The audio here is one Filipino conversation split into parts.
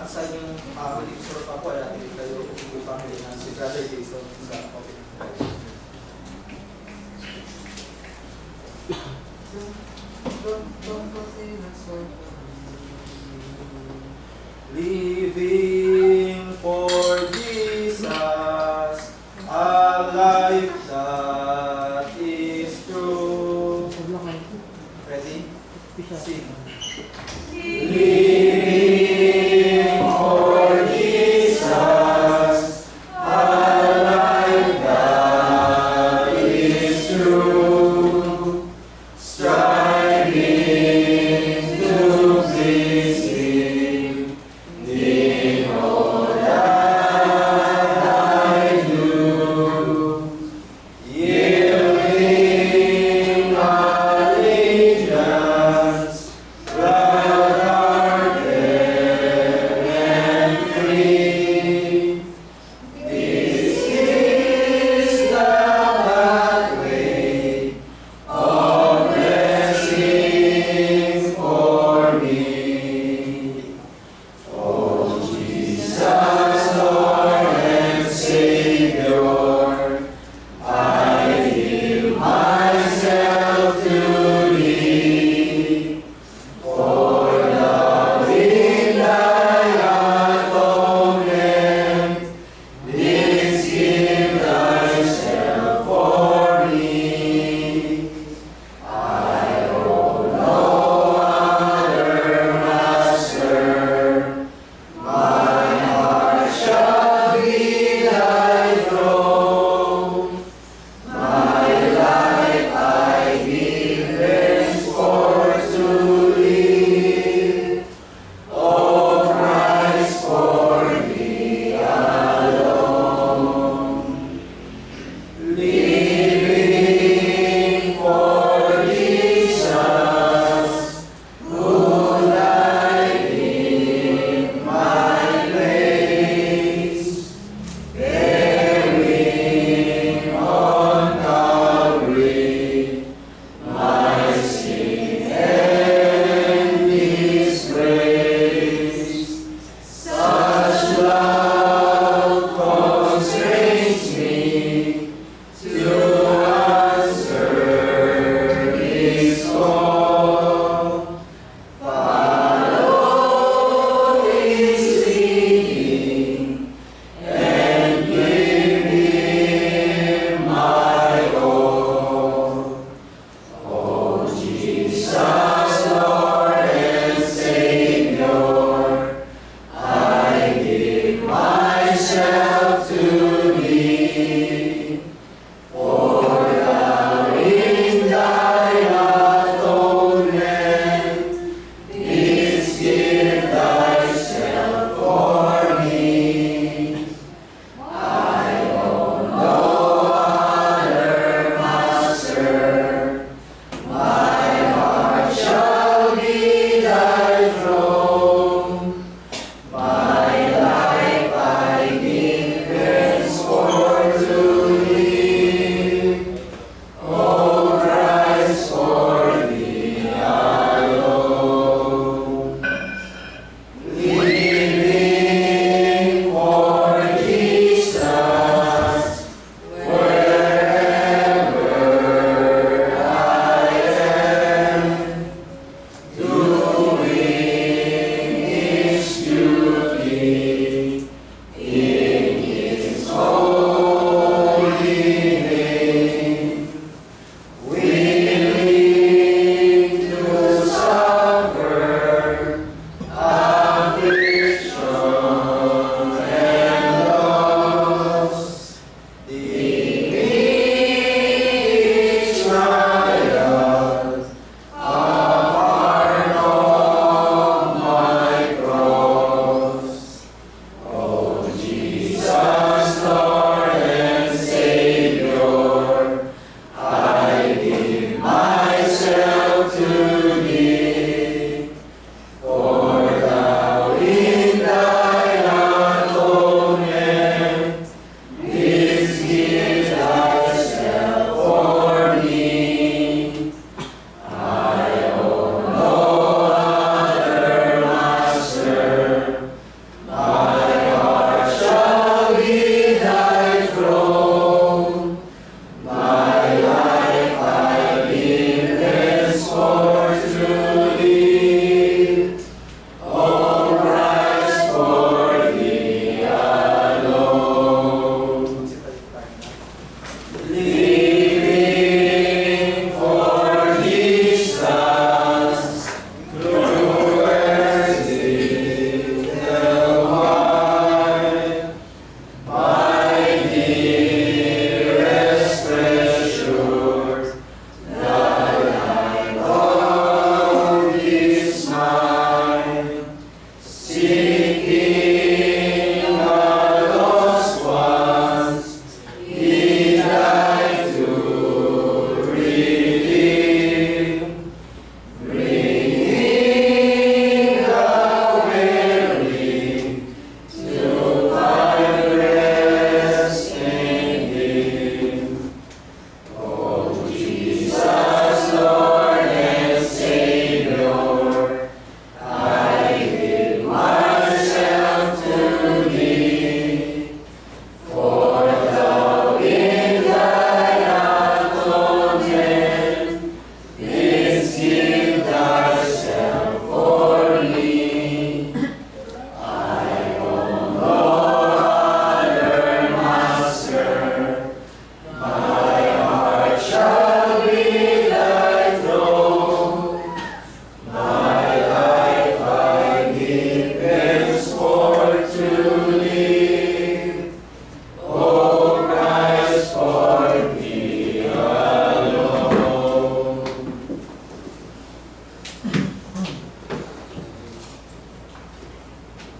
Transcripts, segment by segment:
aside yung ulit sa pa po, ay hindi kayo upang na si Brother Jason sa okay. Living for Jesus, a life that is true. Ready? Sing. Living for Jesus, a life that is true. Striving to please Him.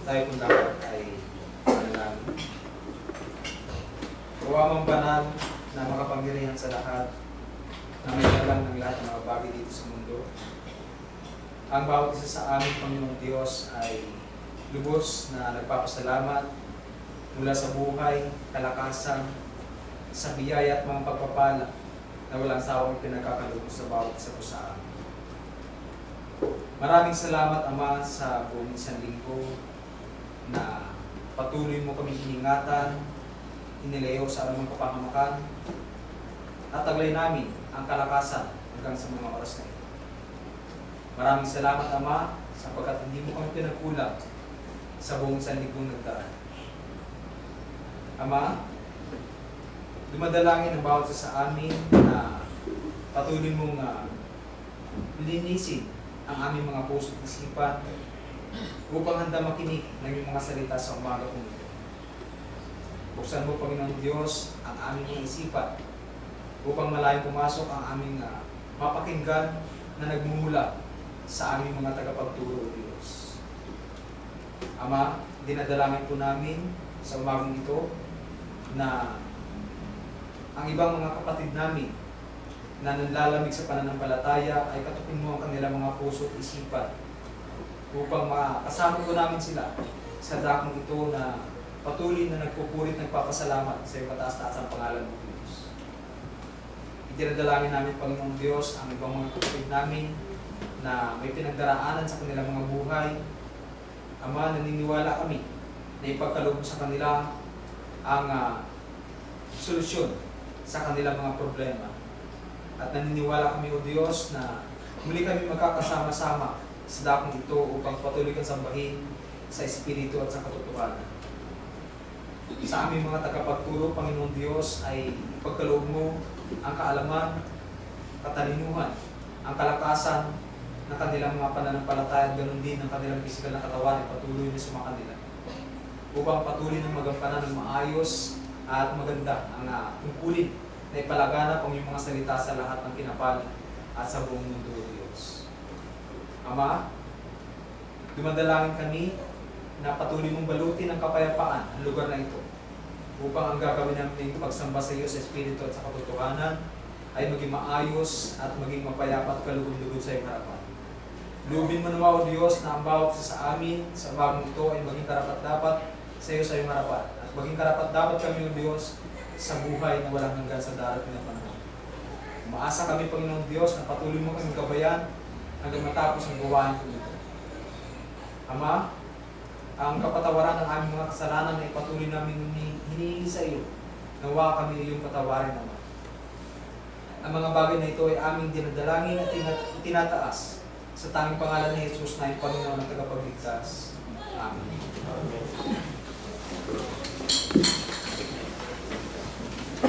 tayo kung dapat ay manalangin. Kawamang banal na makapangyarihan sa lahat, na may alam ng lahat ng mga bagay dito sa mundo. Ang bawat isa sa amin, Panginoong Diyos, ay lubos na nagpapasalamat mula sa buhay, kalakasan, sa biyaya at mga pagpapala na walang sawang pinagkakaloob sa bawat isa po sa amin. Maraming salamat, Ama, sa buong isang linggo na patuloy mo kami iningatan, inilayo sa anumang kapahamakan, at taglay namin ang kalakasan hanggang sa mga oras na ito. Maraming salamat, Ama, sapagkat hindi mo kami pinagkulang sa buong isang linggong nagdaan. Ama, dumadalangin ang bawat isa sa amin na patuloy mong linisin ang aming mga puso at isipan upang handa makinig ng iyong mga salita sa umaga kong ito. Buksan mo, Panginoon Diyos, ang aming mga isipan upang malayong pumasok ang aming mapakinggan na nagmumula sa aming mga tagapagturo, Diyos. Ama, dinadalangin po namin sa umagang ito na ang ibang mga kapatid namin na nanlalamig sa pananampalataya ay katukin mo ang kanilang mga puso at isipan upang makasama po namin sila sa dakong ito na patuloy na nagpupurit, nagpapasalamat sa iyong kataas-taas ang pangalan mo, Diyos. Itinadalangin namin, Panginoong Diyos, ang ibang mga kapatid namin na may pinagdaraanan sa kanilang mga buhay. Ama, naniniwala kami na ipagkaloob sa kanila ang solusyon sa kanilang mga problema. At naniniwala kami, O Diyos, na muli kami magkakasama-sama sa dakong ito upang patuloy kang sambahin sa Espiritu at sa katotohanan. Sa aming mga tagapagturo, Panginoon Diyos, ay ipagkaloob mo ang kaalaman, katalinuhan, ang kalakasan ng kanilang mga pananampalataya at ganoon din ang kanilang pisikal na katawan ay patuloy na sumakanila upang patuloy na magampanan ng maayos at maganda ang tungkulin na ipalaganap ang iyong mga salita sa lahat ng kinapal at sa buong mundo, Diyos. Ama, dumadalangin kami na patuloy mong balutin ng kapayapaan ang lugar na ito upang ang gagawin namin pagsamba sa iyo sa Espiritu at sa katotohanan ay maging maayos at maging mapayapa at kalugod-lugod sa iyong harapan. Lubin mo naman, O Diyos, na ang bawat isa sa amin sa bagong ito ay maging karapat-dapat sa iyo sa iyong harapan at maging karapat-dapat kami, O Diyos, sa buhay na walang hanggan sa darating na panahon. Umaasa kami, Panginoong Diyos, na patuloy mo kami gabayan hanggang matapos ang gawain ko ito. Ama, ang kapatawaran ng aming mga kasalanan ay patuloy namin hinihingi sa iyo. Nawa kami iyong patawarin, Ama. Ang mga bagay na ito ay aming dinadalangin at tinataas sa tanging pangalan ni Jesus na ang Panginoon ng tagapagligtas. Amen.